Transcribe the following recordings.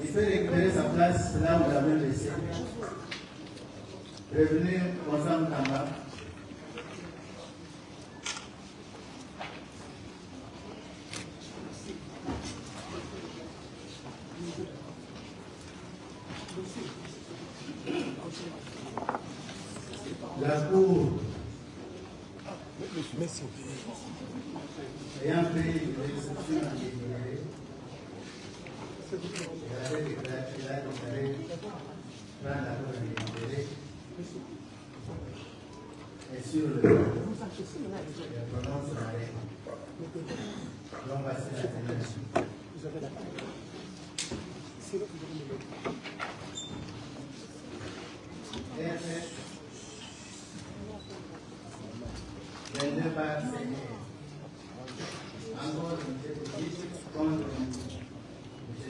Il peut récupérer sa place là où vous l'avez laissé. Prévenir Constant Kamba. La Cour ayant pris l'exception à délibérer, il a déclaré prendre la Cour à délibérer et sur le prononce l'arrêt. Donc voici la déclaration. Les deux parts signées. Encore une petite contre M.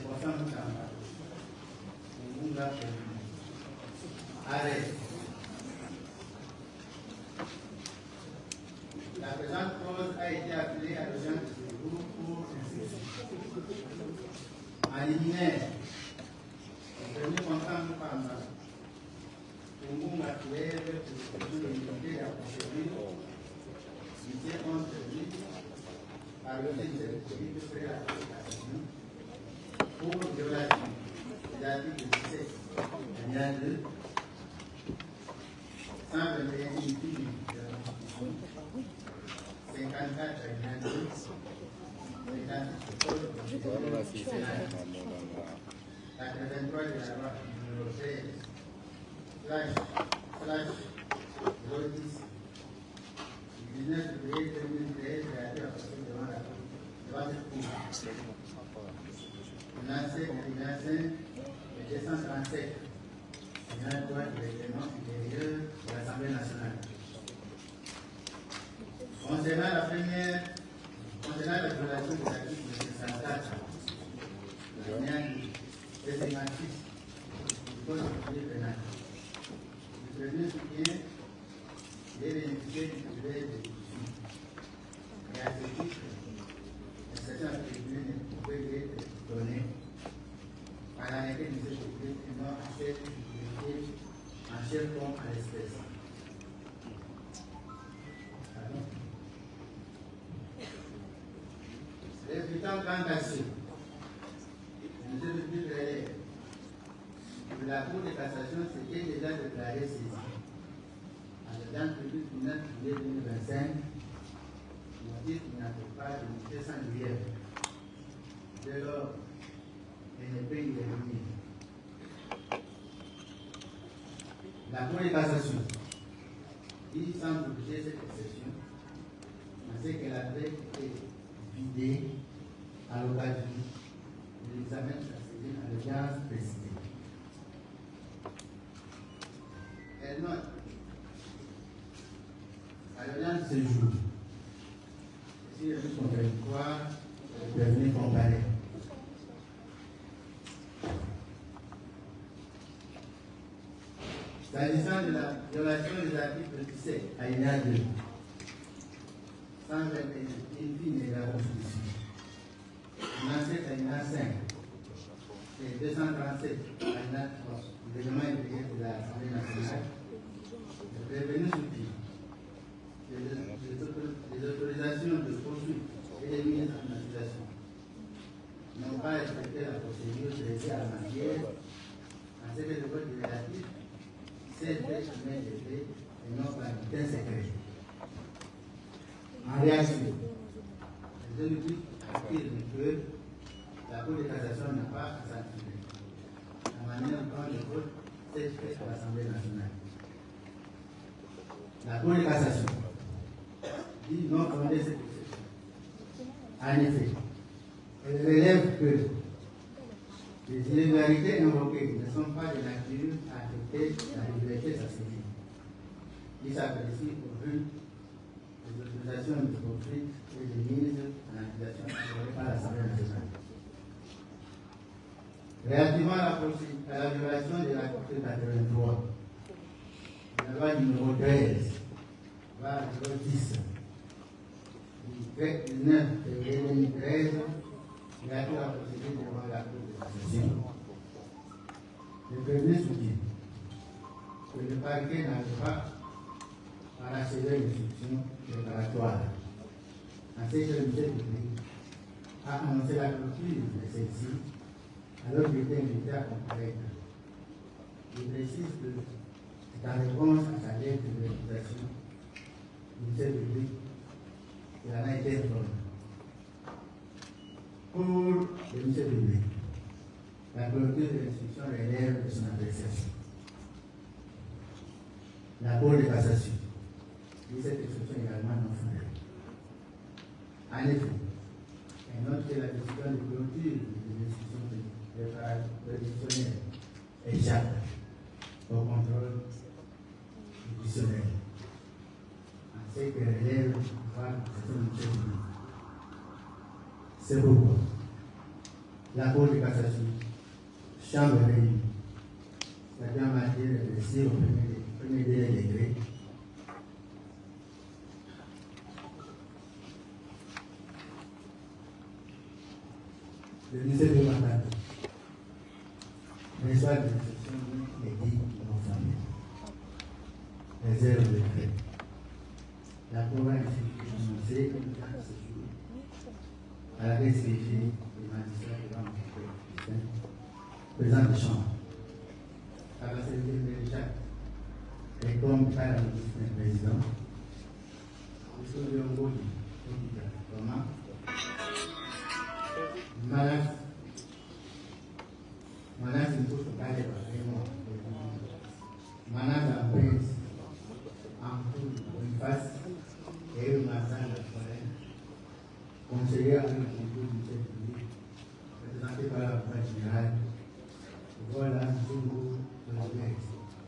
Constant Kamba. Arrêt. La présente cause a été appelée à l'audience du groupe pour en liminaire. Le premier Constant Kamba. Pour actuel pour limiter la procédure. Lutter contre lui par le fait de créer la consultation pour violation de l'article 17, alinéa 2, 121 infini de la Constitution, 54 alinéa 2, 54 du Sénat, 83 de la loi numéro 13/010. 19 février 2013, réalisé à partir devant la Cour de Cour. Alinéa 5 et 237. Alinéa 3 du règlement intérieur de l'Assemblée nationale. Concernant la violation des articles 204, alinéa 256 du Code de procédure pénale, le prévenu soutient et bénéficier du privilège de diffusion. Et à ce titre, l'exception attribuée ne pouvait être donnée par l'arrêté de ce public et non à celle publiée en chair comme à l'espèce. Résultant quant à ce, M. le juge relève que la Cour de cassation s'était déjà déclarée saisie. Dans le public du 9 juillet 2025, il dit qu'il n'a pas de monter sans grief. Dès lors, elle ne peut y revenir. La Cour de cassation dit sans obliger cette exception, on sait qu'elle avait été vidée à l'occasion de l'examen de sa saisine à l'audience précédée. Elle note à l'audience de ce jour, si le juge contradictoire est devenu comparé. S'agissant de la violation des articles 17, alinéa 2, 121 infini de la Constitution, 97 alinéa 5 et 237 alinéa 3 du règlement intérieur de l'Assemblée nationale, le prévenu soutient les autorisations de poursuite et les mises en accusation n'ont pas respecté la procédure traitée à la matière, en ce que le code relatif c'est d'être mis de fait et non pas d'un secret. En réaction, les juges affirment que la Cour de cassation n'a pas sanctionné la manière dont le vote s'est fait à l'Assemblée nationale. La Cour de cassation dit non fonder cette exception. En effet, elle relève que les irrégularités invoquées ne sont pas de nature à affecter la liberté de sa saisine. Il s'apprécie au vu des autorisations de conflit et de mise en accusation accordées par l'Assemblée nationale. Relativement à la violation de l'article 83, la loi numéro 13, va 10, du 9 février 2013, relative à la procédure devant la Cour de cassation. Le premier soutient que le parquet n'arrive pas à achever l'instruction préparatoire. Ainsi que le ministère public a annoncé la clôture de celle-ci alors qu'il était invité à comparaître. Je précise que c'est en réponse à sa lettre de réalisation du ministère public qu'il en a été informé. Pour le ministère public, la clôture de l'instruction relève de son appréciation. La Cour de cassation dit cette exception également non fondée. En effet, elle note que la décision de clôture de l'instruction prédictionnelle échappe au contrôle judiciaire, en ce que relève du pouvoir de cette ministère public. C'est pourquoi la Cour de cassation, chambre réunie, c'est-à-dire en matière de dossier au premier degré, le ministère de l'État reçoit des instructions des dits non fondées, réserve de fait. La Cour a ainsi prononcé comme dans ce jour à la SPG des magistrats devant le présente chambre. À la cellule de Jacques, et comme par la ministre du président, M. Léon comment Manas une chose pour garder vraiment. Manas en prince, en tout, une face, et une matin de forêt, conseiller avec le concours du chef public, présenté par la presse générale. Voilà, tout le monde,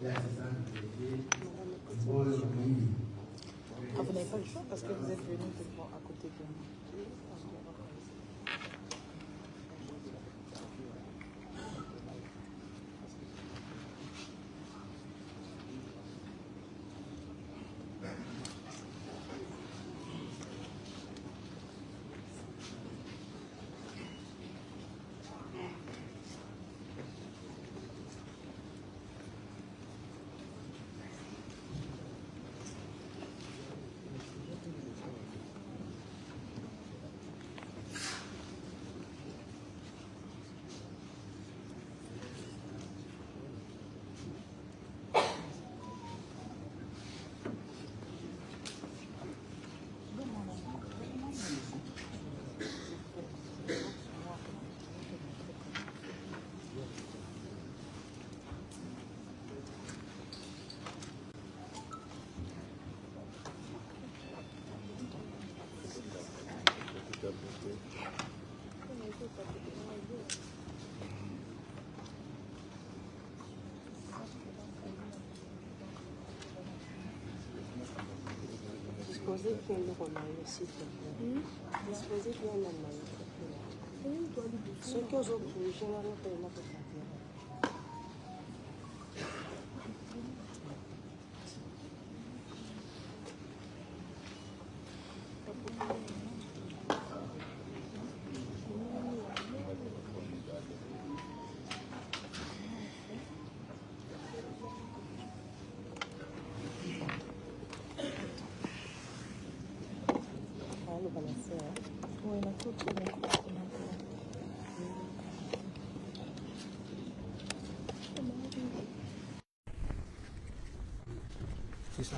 l'assistant du préfet, Paul Mini. Ah, vous n'avez pas le choix parce que vous êtes venu à côté de moi. Disposez bien le romain, s'il te plaît. Disposez bien le romain. Ce que vous avez généralement fait, là, pour ça. Oui, la toute est d'accord. C'est ça.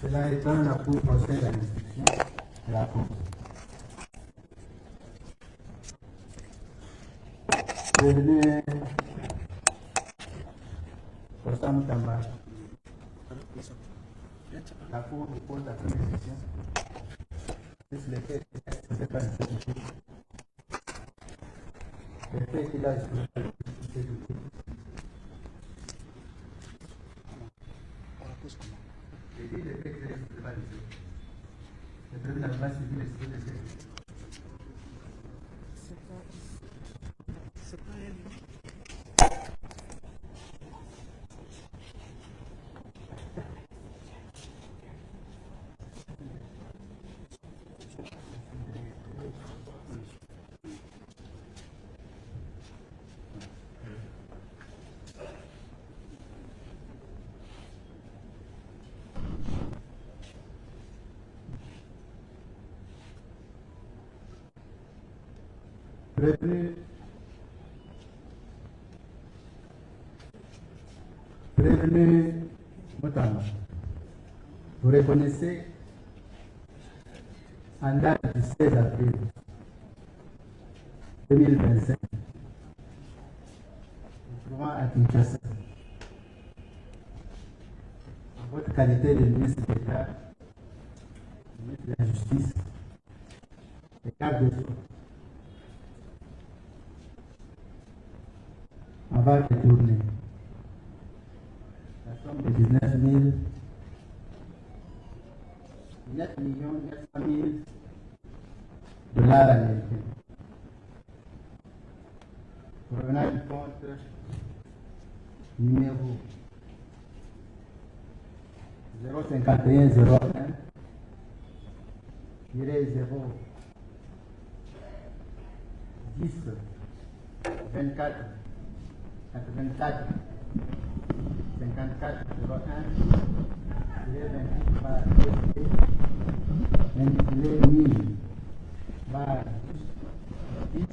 Cela étant, la Cour procède à l'instruction de la Cour. Prévenu Constant Tamba. La Cour pose la première question. Les faits ne pas justifiés. Les faits qu'il a justifiés. Les faits qu'il a justifiés. Le président n'a pas suivi les faits. C'est pas elle. Prévenu Moutama, vous reconnaissez en date du 16 avril 2025, nous trouvons à Kinshasa, en votre qualité de ministre d'État, ministre de la Justice et garde des Sceaux, avoir détourné la somme de 9 millions 900 000 dollars américains provenant du compte numéro 05101 0 10 24 84 54 01 28 bar intitulé 1000 bar 10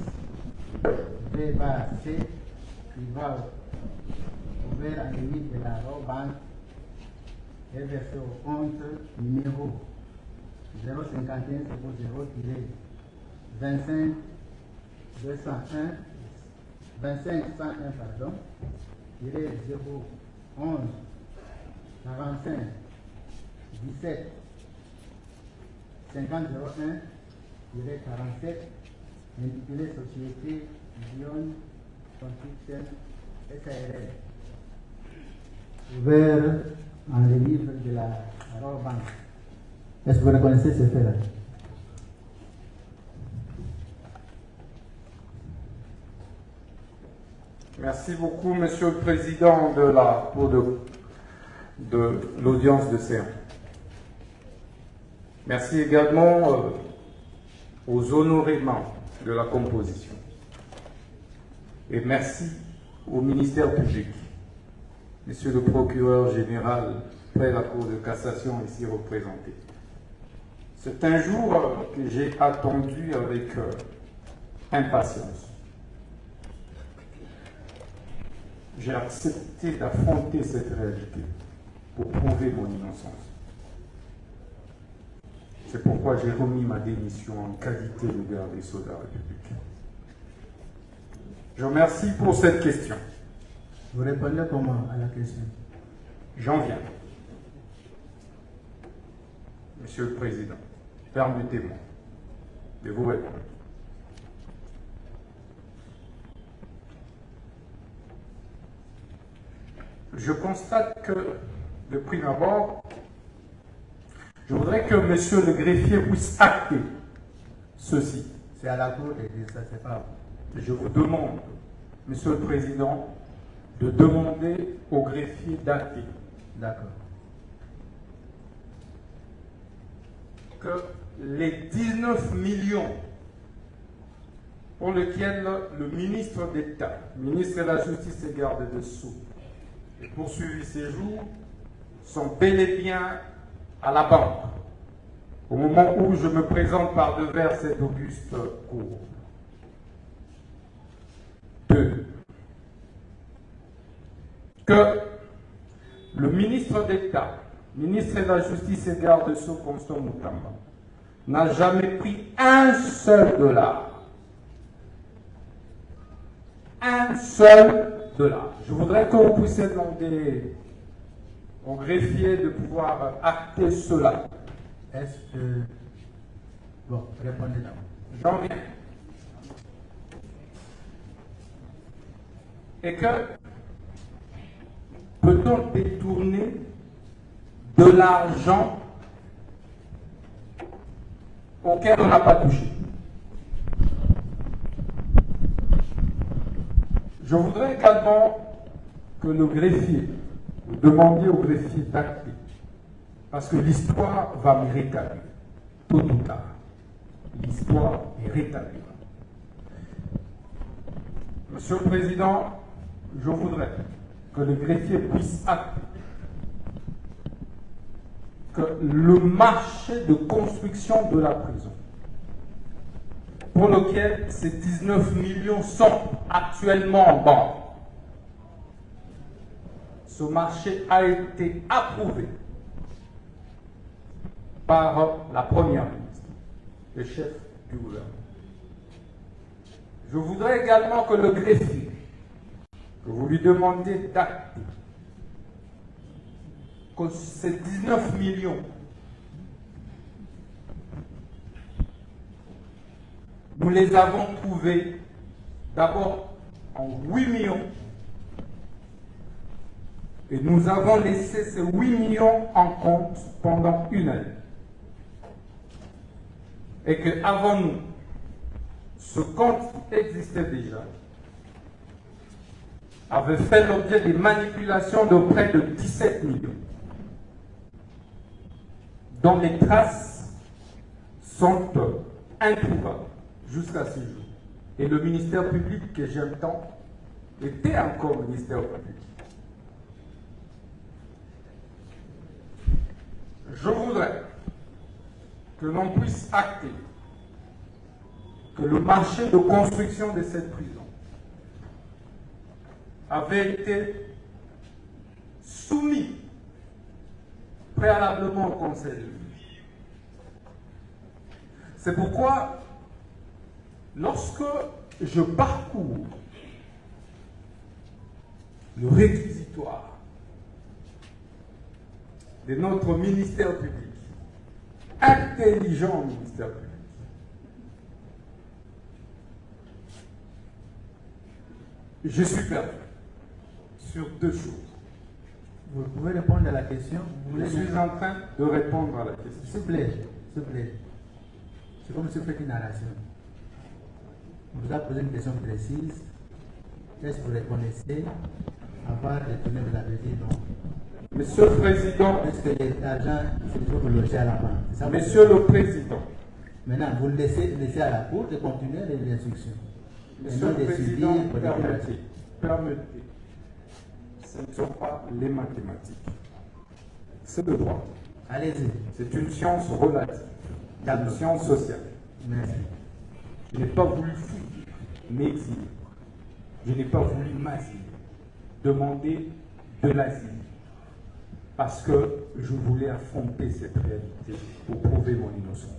V bar C qui va ouvert en limite de la banque et versé au compte numéro 051 00 25 201 25 101 pardon 011 45 17 50 01 47 intitulé Société Lyon Construction SARL ouvert en le livre de la Raw Bank. Est-ce que vous reconnaissez ce fait-là? Merci beaucoup, Monsieur le Président de l'audience de séance. Merci également aux honorés membres de la composition. Et merci au ministère public, Monsieur le procureur général près la Cour de cassation ici représenté. C'est un jour que j'ai attendu avec impatience. J'ai accepté d'affronter cette réalité pour prouver mon innocence. C'est pourquoi j'ai remis ma démission en qualité de garde des Sceaux de la République. Je vous remercie pour cette question. Vous répondez comment à la question? J'en viens. Monsieur le Président, permettez-moi de vous répondre. Je constate que, de prime abord, je voudrais que monsieur le greffier puisse acter ceci. C'est à la Cour de dire ça, c'est pas vous. Je vous demande, monsieur le Président, de demander au greffier d'acter. D'accord. Que les 19 millions pour lesquels le ministre d'État, ministre de la Justice et garde des Sceaux, et poursuivi ces jours, sont bel et bien à la banque, au moment où je me présente par devers cette auguste cour. 2. Que le ministre d'État, ministre de la Justice et garde des Sceaux, Constant Moutamba, n'a jamais pris un seul dollar. Un seul dollar. Je voudrais que vous puissiez demander au greffier de pouvoir acter cela. Est-ce que... Bon, répondez d'abord. J'en viens. Et que peut-on détourner de l'argent auquel on n'a pas touché? Je voudrais également que le greffier, vous demandiez au greffier d'acter, parce que l'histoire va me rétablir, tôt ou tard. L'histoire est rétablie. Monsieur le Président, je voudrais que le greffier puisse acter que le marché de construction de la prison pour lequel ces 19 millions sont actuellement en banque. Ce marché a été approuvé par la Première ministre, le chef du gouvernement. Je voudrais également que le greffier, que vous lui demandiez d'acter que ces 19 millions, nous les avons trouvés d'abord en 8 millions et nous avons laissé ces 8 millions en compte pendant une année. Et qu'avant nous, ce compte qui existait déjà avait fait l'objet des manipulations de près de 17 millions, dont les traces sont introuvables jusqu'à ce jour. Et le ministère public que j'aime tant était encore ministère public. Je voudrais que l'on puisse acter que le marché de construction de cette prison avait été soumis préalablement au Conseil de ministre. C'est pourquoi, lorsque je parcours le réquisitoire de notre ministère public, intelligent ministère public, je suis perdu sur deux choses. Vous pouvez répondre à la question. Je suis en train de répondre à la question. S'il vous plaît, s'il vous plaît. C'est comme si vous faites une narration. On vous a posé une question précise. Est-ce que vous reconnaissez avoir détourné, vous avez dit non? Monsieur le Président, Est-ce que l'argent, c'est toujours pour loger à la banque? C'est ça, Monsieur le Président, maintenant, vous laissez à la Cour de continuer les instructions. Monsieur le Président, permettez. Ce ne sont pas les mathématiques. C'est le droit. Allez-y. C'est une science relative, une science sociale. Merci. Je n'ai pas voulu fouiller, m'exiler. Je n'ai pas voulu m'asiler, demander de l'asile. Parce que je voulais affronter cette réalité pour prouver mon innocence.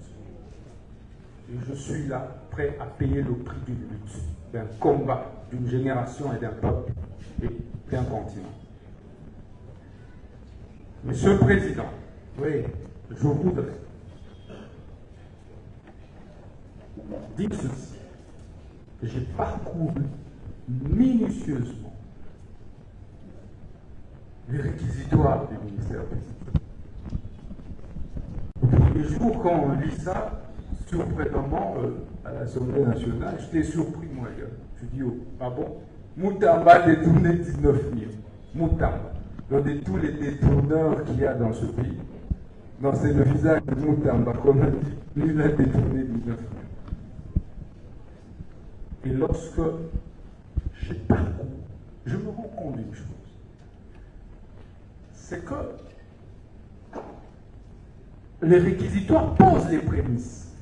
Et je suis là, prêt à payer le prix d'une lutte, d'un combat, d'une génération et d'un peuple, et d'un continent. Monsieur le Président, Oui. je voudrais dire ceci. J'ai parcouru minutieusement les réquisitoires du ministère public. Le premier jour, quand on lit ça, surprenamment, à l'Assemblée nationale, j'étais surpris, moi. Je dis, oh, ah bon, Moutamba a détourné 19 millions. Moutamba. Donc, de tous les détourneurs qu'il y a dans ce pays, donc c'est le visage de Moutamba qu'on a dit, lui, il a détourné 19 millions. Et lorsque j'ai parcouru, je me rends compte d'une chose. C'est que les réquisitoires posent les prémices.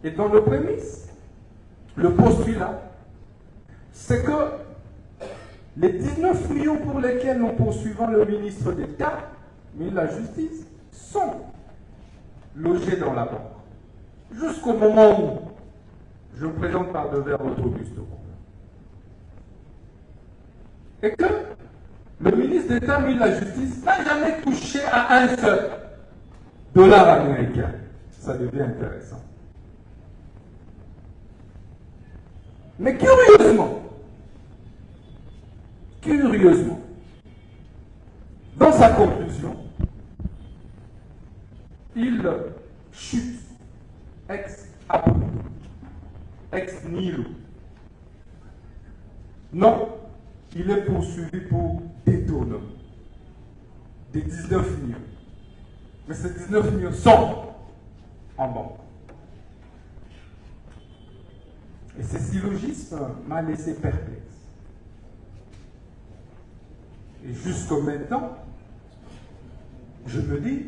Et dans le prémisse, le postulat, c'est que les 19 millions pour lesquels nous poursuivons le ministre d'État, mais la justice, sont logés dans la banque. Jusqu'au moment où je me présente par devers votre auguste cour. Et que le ministre d'État, ministre de la Justice, n'a jamais touché à un seul dollar américain. Ça devient intéressant. Mais curieusement, dans sa conclusion, il chute ex nihilo. Non, il est poursuivi pour détournement des 19 millions. Mais ces 19 millions sont en banque. Et ce syllogisme m'a laissé perplexe. Et jusqu'à maintenant, je me dis,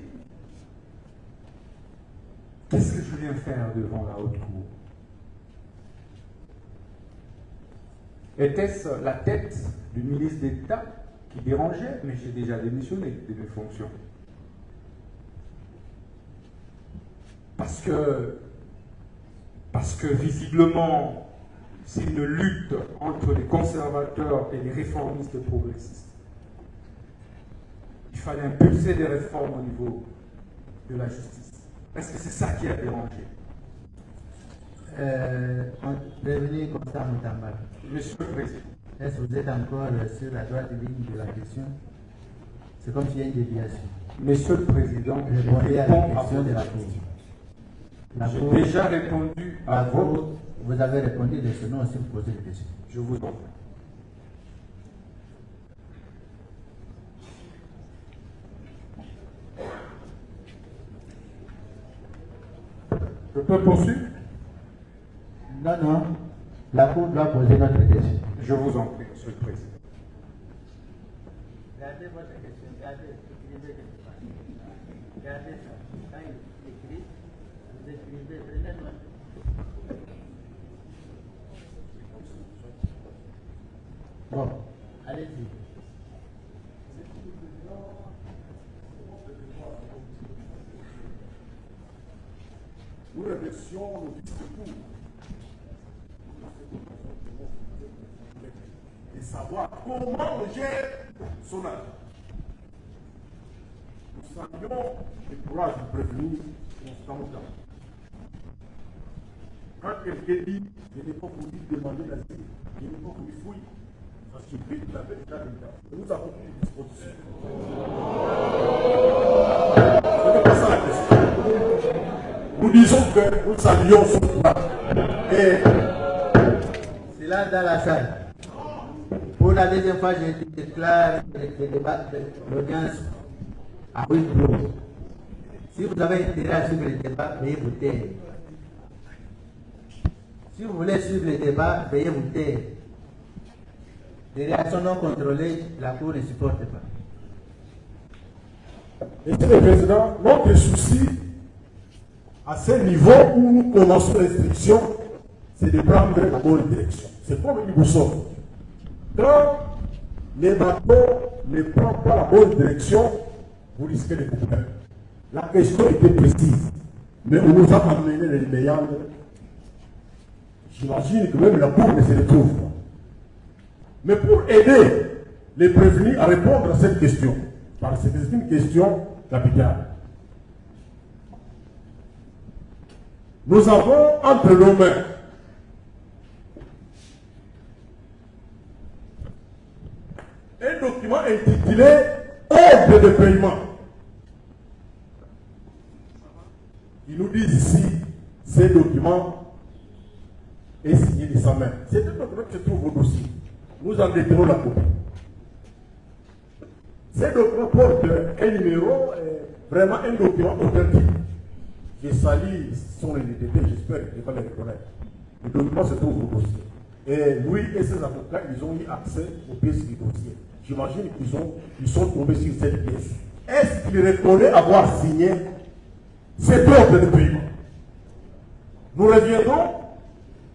Qu'est-ce que je viens faire devant la haute cour? Était-ce la tête du ministre d'État qui dérangeait? Mais j'ai déjà démissionné de mes fonctions. Parce que visiblement, c'est une lutte entre les conservateurs et les réformistes progressistes. Il fallait impulser des réformes au niveau de la justice. Est-ce que c'est ça qui a dérangé? Prévenez Constant Moutamba. Monsieur le Président. Est-ce que vous êtes encore sur la droite ligne de la question? C'est comme s'il y a une déviation. Monsieur le Président, je Répondez à la réponds à question de la Cour. J'ai déjà répondu à votre... Vous avez répondu de ce nom si vous posez des questions. Je vous en prie. Je peux poursuivre? Non, non. La Cour doit poser notre question. Je vous en prie, Monsieur le Président. Gardez votre question. Gardez. Écrivez quelque part. Gardez ça. Quand il écrit, vous écrivez. Prenez note. Bon, allez-y. Nous remercions le discours et savoir comment on gère son âge. Nous saluons le courage de prévenir constamment. Quand quelqu'un dit, je n'ai pas voulu demander l'asile, je n'ai pas voulu fouiller, ça suffit, vous avez déjà le temps. Nous avons pris une disposition. Ce n'est pas ça la question. Nous disons que nous saluons son courage. Et c'est là dans la salle. Pour la deuxième fois, je déclare le débat de l'audience à huis clos. Si vous avez intérêt à suivre le débat, veuillez vous taire. Si vous voulez suivre le débat, veuillez vous taire. Des réactions non contrôlées, la Cour ne supporte pas. Monsieur le Président, notre souci à ce niveau où nous commençons l'instruction, c'est de prendre la bonne direction. C'est comme une boussole. Quand les bateaux ne prennent pas la bonne direction, vous risquez des problèmes. La question était précise, mais on nous a amené les méandres. J'imagine que même la Cour ne se retrouve pas. Mais pour aider les prévenus à répondre à cette question, parce que c'est une question capitale, nous avons entre nos mains un document intitulé Ordre de paiement. Ils nous disent ici, ce document est signé de sa main. C'est un document qui se trouve au dossier. Nous en détenons la copie. Ce document porte un numéro, vraiment un document authentique. Je salue son identité, j'espère qu'il va le reconnaître. Le document se trouve au dossier. Et lui et ses avocats, ils ont eu accès aux pièces du dossier. J'imagine qu'ils sont tombés sur cette pièce. Est-ce qu'il reconnaît avoir signé cet ordre de paiement? Nous reviendrons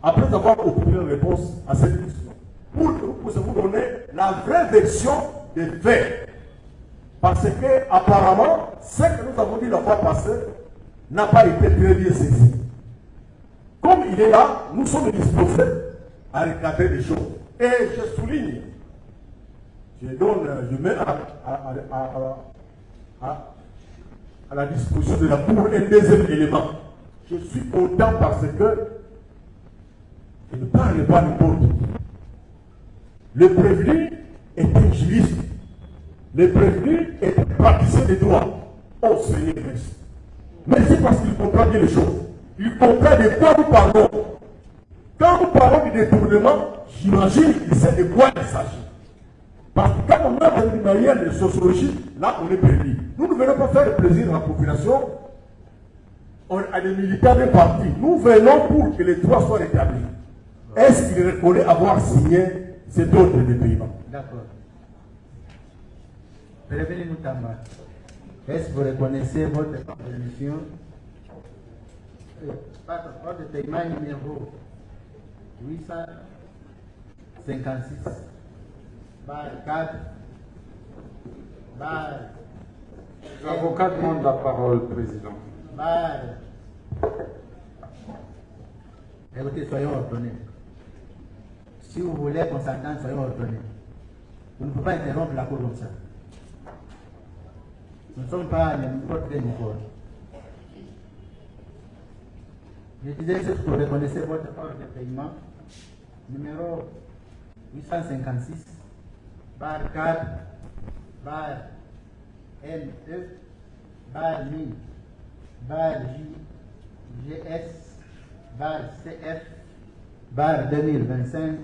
après avoir obtenu une réponse à cette question. Pour que vous puissiez vous donner la vraie version des faits. Parce que, apparemment, ce que nous avons dit la fois passée n'a pas été très bien saisi. Comme il est là, nous sommes disposés à recadrer les choses. Et je souligne, je mets à la disposition de la Cour un deuxième élément. Je suis content parce que je ne parle pas n'importe qui. Le prévenu est un juriste. Le prévenu est un praticien des droits. Oh Seigneur, merci. Mais c'est parce qu'il comprend bien les choses. Il comprend de quoi nous parlons. Quand nous parlons du détournement, j'imagine qu'il sait de quoi il s'agit. Parce que quand on a une manière de sociologie, là on est perdu. Nous ne venons pas faire le plaisir à la population, à des militants d'un parti. Nous venons pour que les droits soient rétablis. Est-ce qu'il reconnaît avoir signé cet ordre de paiement? D'accord. Prévenez Moutamba. Est-ce que vous reconnaissez votre contribution ordre de paiement numéro 856, barre 4, barre. L'avocat demande la parole, Président. Barre. Écoutez, soyons ordonnés. Si vous voulez qu'on s'entende, soyons ordonnés. Vous ne pouvez pas interrompre la cour comme ça. Nous ne sommes pas à n'importe quel niveau. Je disais que vous reconnaissez votre ordre de paiement numéro 856, barre 4, barre NE, barre MI, barre JS, barre CF, barre 2025.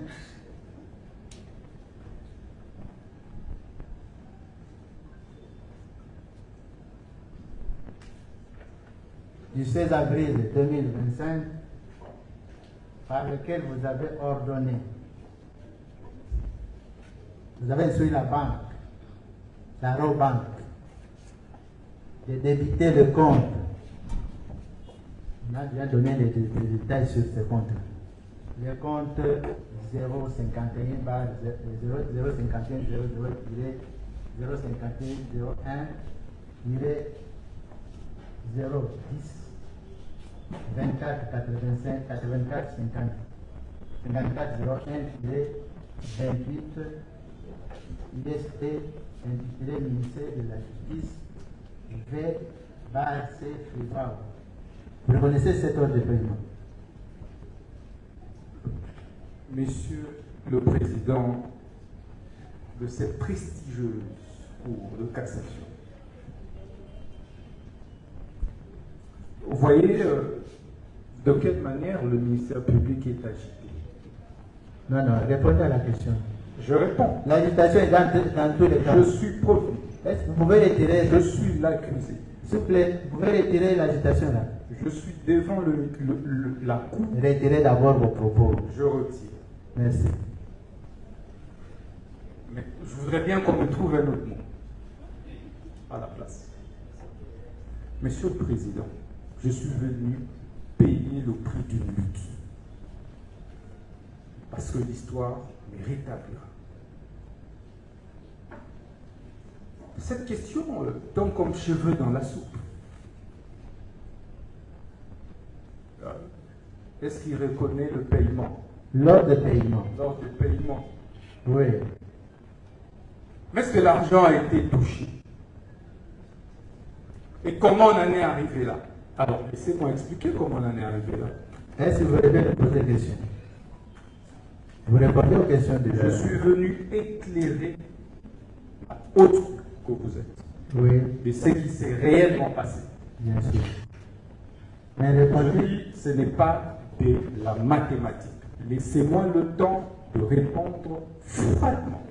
Du 16 avril 2025, par lequel vous avez ordonné, vous avez instruit la banque, la Robank, de débiter le compte. On a déjà donné les détails sur ce compte. Le compte 051 barre 051 00 051 01 010 24 85 84 50 54 01 28 IST intitulé Ministère de la Justice V barre C Frivao. Vous reconnaissez cet ordre de paiement? Monsieur le Président de cette prestigieuse Cour de cassation, vous voyez de quelle manière le ministère public est agité. Non, répondez à la question. Je réponds. L'agitation est dans tous les cas. Je suis prévenu. Est-ce que vous pouvez retirer? Je suis l'accusé. S'il vous plaît, vous pouvez retirer l'agitation là. Je suis devant la Cour. Retirez d'abord vos propos. Je retire. Merci. Mais je voudrais bien qu'on me trouve un autre mot à la place. Monsieur le Président, je suis venu payer le prix d'une lutte. Parce que l'histoire me rétablira. Cette question tombe comme cheveux dans la soupe. Est-ce qu'il reconnaît le paiement? L'ordre de paiement. L'ordre de paiement. Oui. Mais est-ce que l'argent a été touché? Et comment on en est arrivé là? Alors, laissez-moi expliquer comment on en est arrivé là. Est-ce que vous voulez me poser des questions? Vous répondez aux questions de Je suis venu éclairer autre que vous êtes. Oui, De ce qui s'est réellement passé. bien sûr. Mais Je répondez. dis, ce n'est pas de la mathématique. Laissez-moi le temps de répondre froidement.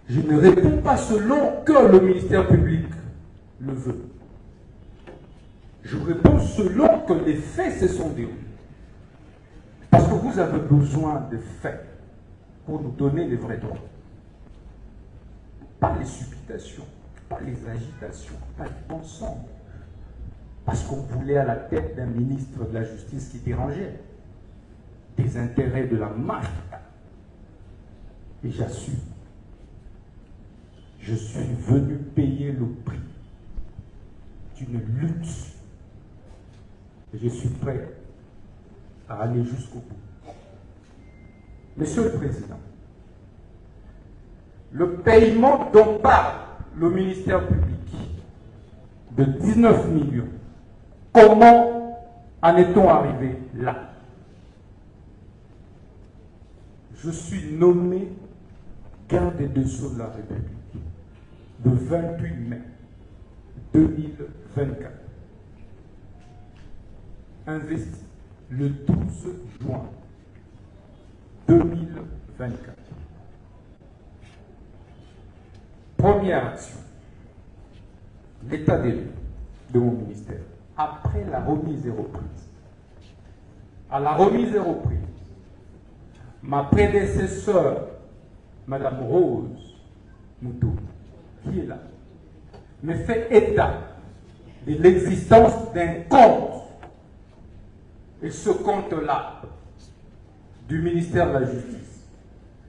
Je ne réponds pas selon que le ministère public le veut. Je réponds selon que les faits se sont déroulés. Parce que vous avez besoin de faits pour nous donner les vrais droits. Pas les supputations, pas les agitations, pas les ensemble. Parce qu'on voulait à la tête d'un ministre de la Justice qui dérangeait des intérêts de la marque. Et j'assume. Je suis venu payer le prix d'une lutte. Et je suis prêt à aller jusqu'au bout. Monsieur le Président, le paiement dont parle le ministère public de 19 millions, comment en est-on arrivé là? Je suis nommé garde des Sceaux de la République le 28 mai 2024. Investi le 12 juin 2024. Première action, l'état des lieux de mon ministère, après la remise et reprise. À la remise et reprise, ma prédécesseure, Madame Rose Moutou, qui est là, me fait état de l'existence d'un compte. Et ce compte-là, du ministère de la Justice.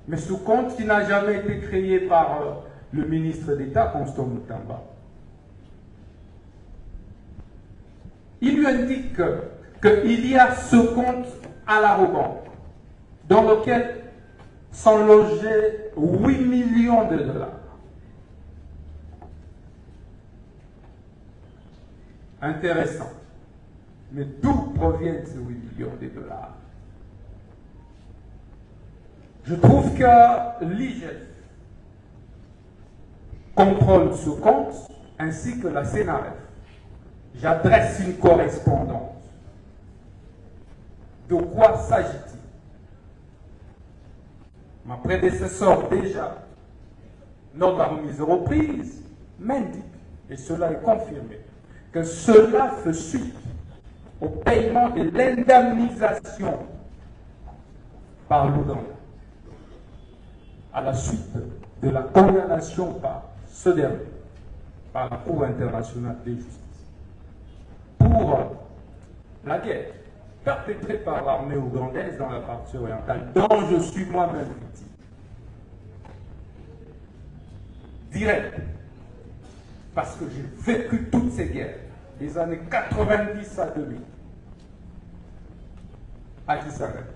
Mais ce compte qui n'a jamais été créé par le ministre d'État, Constant Mutamba. Il lui indique qu'il y a ce compte à la Banque dans lequel sont logés 8 millions de dollars. Intéressant. Mais d'où proviennent ces 8 millions de dollars? Je trouve que l'IGF contrôle ce compte ainsi que la CNRF. J'adresse une correspondance. De quoi s'agit-il? Ma prédécesseur déjà, lors de la remise de reprise, m'indique, et cela est confirmé, que cela fait suite au paiement de l'indemnisation par l'Ouganda, à la suite de la condamnation par ce dernier, par la Cour internationale de justice, pour la guerre perpétrée par l'armée ougandaise dans la partie orientale, dont je suis moi-même victime. Direct, parce que j'ai vécu toutes ces guerres, des années 90 à 2000, à Kisangani.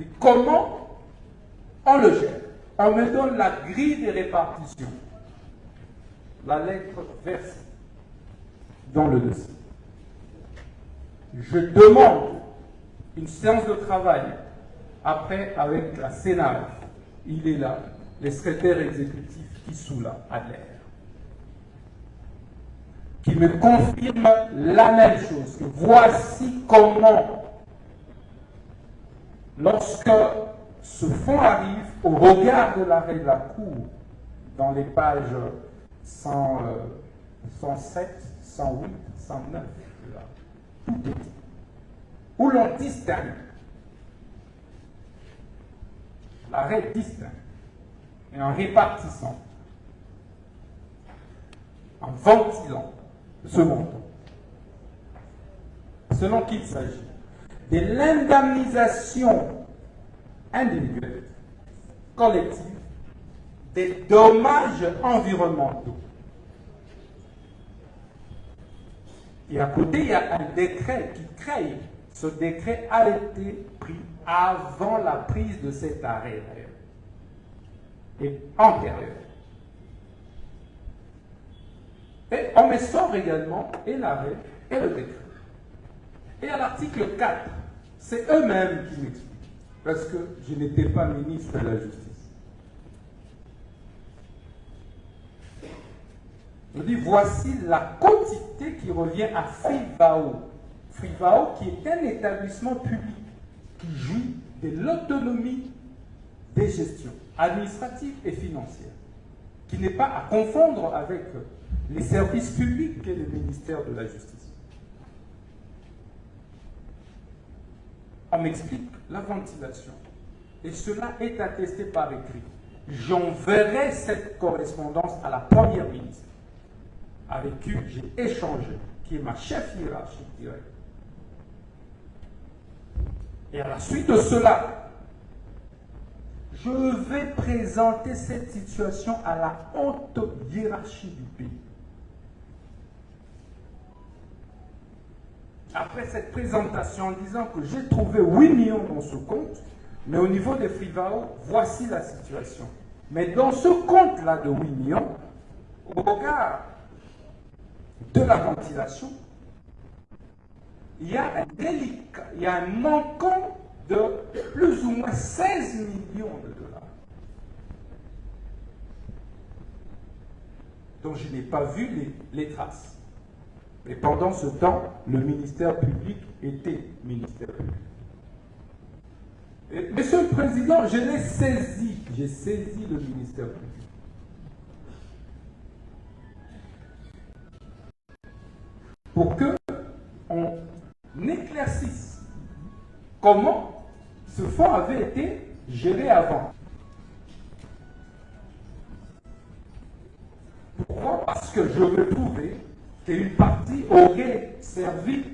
Et comment on le gère? On me donne la grille de répartition, la lettre versée dans le dossier. Je demande une séance de travail après avec la CNRF. Il est là, le secrétaire exécutif Kisula Adler, qui me confirme la même chose, que voici comment, lorsque ce fonds arrive au regard de l'arrêt de la Cour, dans les pages 107, 108, 109, là, tout est dit, où l'on distingue, l'arrêt distingue, et en répartissant, en ventilant ce montant, selon qu'il s'agit de l'indemnisation individuelle, collective, des dommages environnementaux. Et à côté, il y a un décret qui crée. Ce décret a été pris avant la prise de cet arrêt et antérieur. Et on me sort également et l'arrêt et le décret. Et à l'article 4, c'est eux-mêmes qui m'expliquent, parce que je n'étais pas ministre de la Justice. Je dis, voici la quantité qui revient à Frivao. Frivao qui est un établissement public qui jouit de l'autonomie des gestions administratives et financières, qui n'est pas à confondre avec les services publics qu'est le ministère de la Justice. On m'explique la ventilation, et cela est attesté par écrit. J'enverrai cette correspondance à la première ministre, avec qui j'ai échangé, qui est ma chef hiérarchique directe. Et à la suite de cela, je vais présenter cette situation à la haute hiérarchie du pays. Après cette présentation en disant que j'ai trouvé 8 millions dans ce compte, mais au niveau des Frivao, voici la situation. Mais dans ce compte-là de 8 millions, au regard de la ventilation, il y a un délicat, il y a un manquant de plus ou moins 16 millions de dollars, dont je n'ai pas vu les traces. Et pendant ce temps, le ministère public était ministère public. Et, Monsieur le Président, je l'ai saisi, j'ai saisi le ministère public. Pour que on éclaircisse comment ce fonds avait été géré avant. Pourquoi? Parce que je retrouvais qu'une partie aurait servi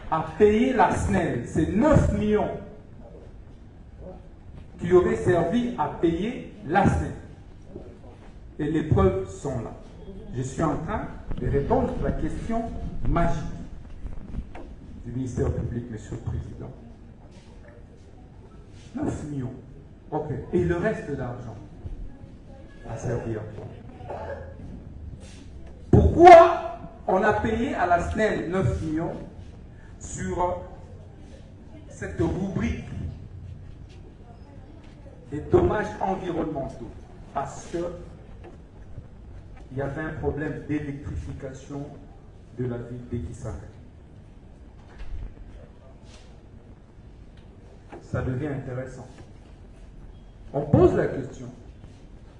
à payer la SNEL. C'est 9 millions qui auraient servi à payer la SNEL. Et les preuves sont là. Je suis en train de répondre à la question magique du ministère public, Monsieur le Président. 9 millions. Ok. Et le reste de l'argent à servir. Pourquoi on a payé à la SNEL 9 millions sur cette rubrique des dommages environnementaux? Parce que il y avait un problème d'électrification de la ville d'Ekisanga. Ça devient intéressant. On pose la question,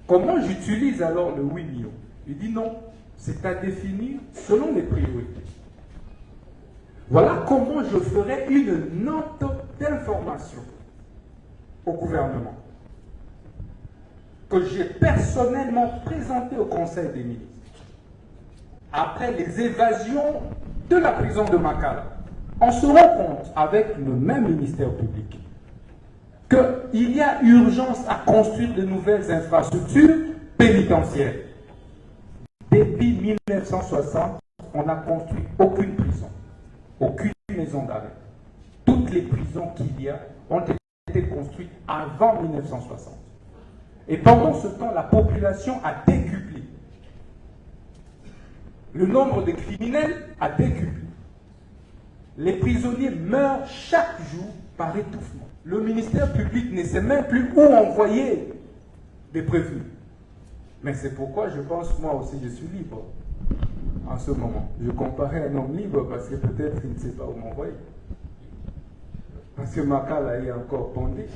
comment j'utilise alors le 8 millions? Il dit non, c'est à définir selon les priorités. Voilà comment je ferai une note d'information au gouvernement que j'ai personnellement présenté au Conseil des ministres après les évasions de la prison de Makala. On se rend compte avec le même ministère public qu'il y a urgence à construire de nouvelles infrastructures pénitentiaires. Depuis 1960, on n'a construit aucune prison, aucune maison d'arrêt. Toutes les prisons qu'il y a ont été construites avant 1960. Et pendant ce temps, la population a décuplé. Le nombre de criminels a décuplé. Les prisonniers meurent chaque jour par étouffement. Le ministère public ne sait même plus où envoyer des prévenus. Mais c'est pourquoi je pense, moi aussi, je suis libre en ce moment. Je comparais un homme libre parce que peut-être il ne sait pas où m'envoyer. Parce que Makala est encore pendé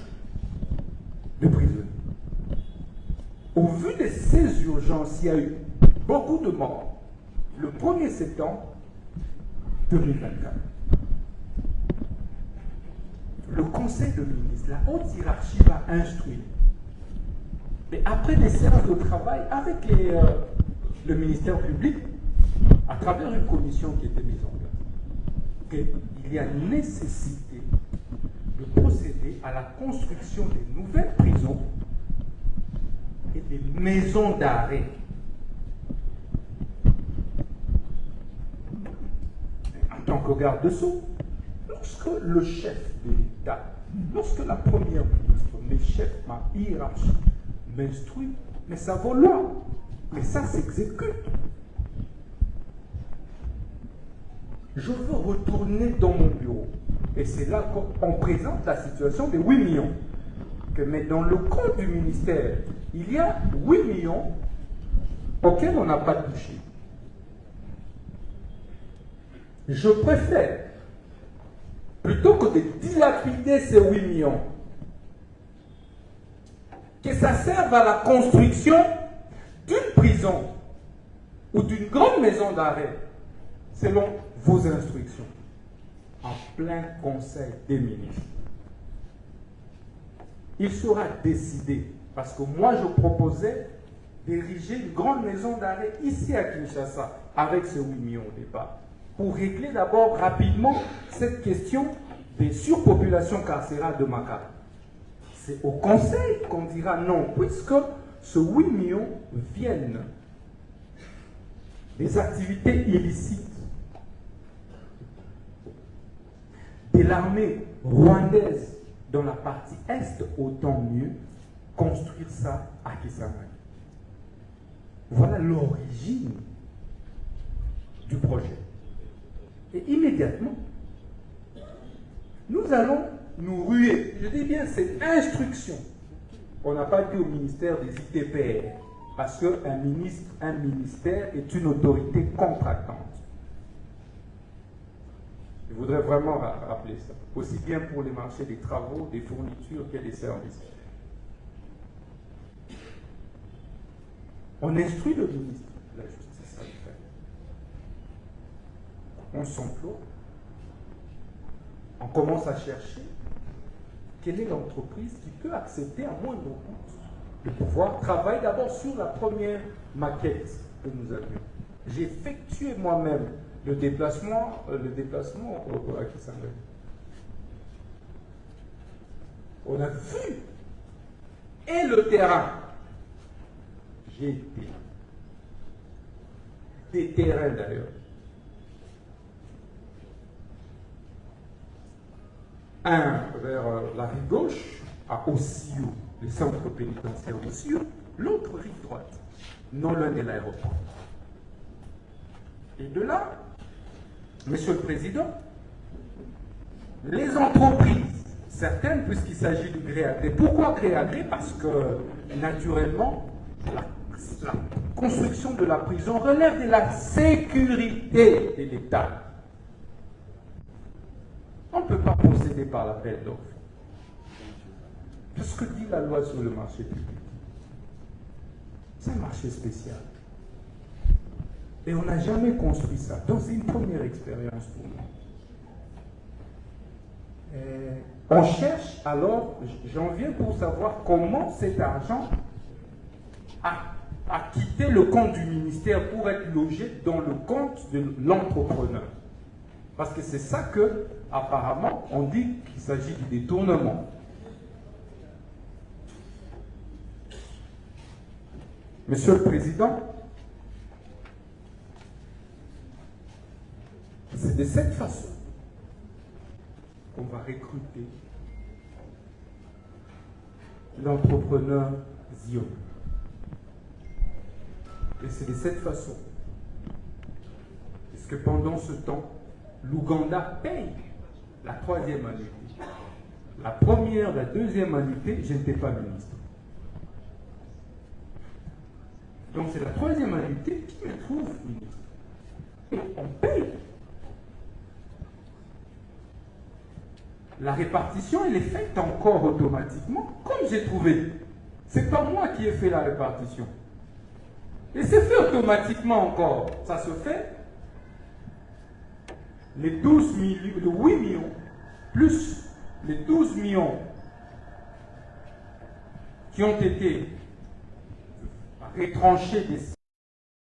de prisonniers. Au vu de ces urgences, il y a eu beaucoup de morts. Le 1er septembre 2024. Le Conseil de ministres, la haute hiérarchie va instruire. Mais après des séances de travail avec le ministère public, à travers une commission qui était mise en place, qu'il y a nécessité de procéder à la construction des nouvelles prisons et des maisons d'arrêt. En tant que garde-sceau, lorsque le chef de l'État, lorsque la première ministre, mes chefs, ma hiérarchie, m'instruit, mais ça vaut loi, mais ça s'exécute. Je veux retourner dans mon bureau. Et c'est là qu'on présente la situation des 8 millions. Mais dans le compte du ministère, il y a 8 millions auxquels on n'a pas touché. Je préfère, plutôt que de dilapider ces 8 millions, que ça serve à la construction d'une prison ou d'une grande maison d'arrêt, selon vos instructions, en plein Conseil des ministres. Il sera décidé, parce que moi je proposais d'ériger une grande maison d'arrêt ici à Kinshasa, avec ces 8 millions au départ, pour régler d'abord rapidement cette question des surpopulations carcérales de Makala. C'est au Conseil qu'on dira non, puisque ce 8 millions viennent des activités illicites de l'armée rwandaise dans la partie est, autant mieux construire ça à Kisangani. Voilà l'origine du projet. Et immédiatement, nous allons nous ruer. Je dis bien, c'est instruction. On n'a pas dit au ministère des ITPR, parce qu'un ministère est une autorité contractante. Je voudrais vraiment rappeler ça, aussi bien pour les marchés des travaux, des fournitures que des services. On instruit le ministre de la Justice à le faire. On s'emploie, on commence à chercher quelle est l'entreprise qui peut accepter à moindre coût de pouvoir travailler d'abord sur la première maquette que nous avions. J'ai effectué moi-même le déplacement à Kisangani. On a vu et le terrain. J'ai été des terrains d'ailleurs. Un vers la rive gauche, à Ossio, le centre pénitentiaire d'Ossio, l'autre rive droite, non loin de l'aéroport. Et de là, Monsieur le Président, les entreprises, certaines, puisqu'il s'agit de gré à gré. Pourquoi gré à gré? Parce que, naturellement, la construction de la prison relève de la sécurité de l'État. On ne peut pas procéder par l'appel d'offres. C'est ce que dit la loi sur le marché public. C'est un marché spécial. Et on n'a jamais construit ça. Donc c'est une première expérience pour nous. On cherche alors, j'en viens pour savoir comment cet argent a quitté le compte du ministère pour être logé dans le compte de l'entrepreneur. Parce que c'est ça que, apparemment, on dit qu'il s'agit du détournement. Monsieur le Président, c'est de cette façon qu'on va recruter l'entrepreneur Zion. Et c'est de cette façon. Parce que pendant ce temps, l'Ouganda paye la 3e annuité. La première, la 2e annuité, je n'étais pas ministre. Donc c'est la 3e annuité qui me trouve ministre. Et on paye. La répartition, elle est faite encore automatiquement, comme j'ai trouvé. C'est pas moi qui ai fait la répartition. Et c'est fait automatiquement encore. Ça se fait. Les 12 millions, les 8 millions, plus les 12 millions qui ont été retranchés des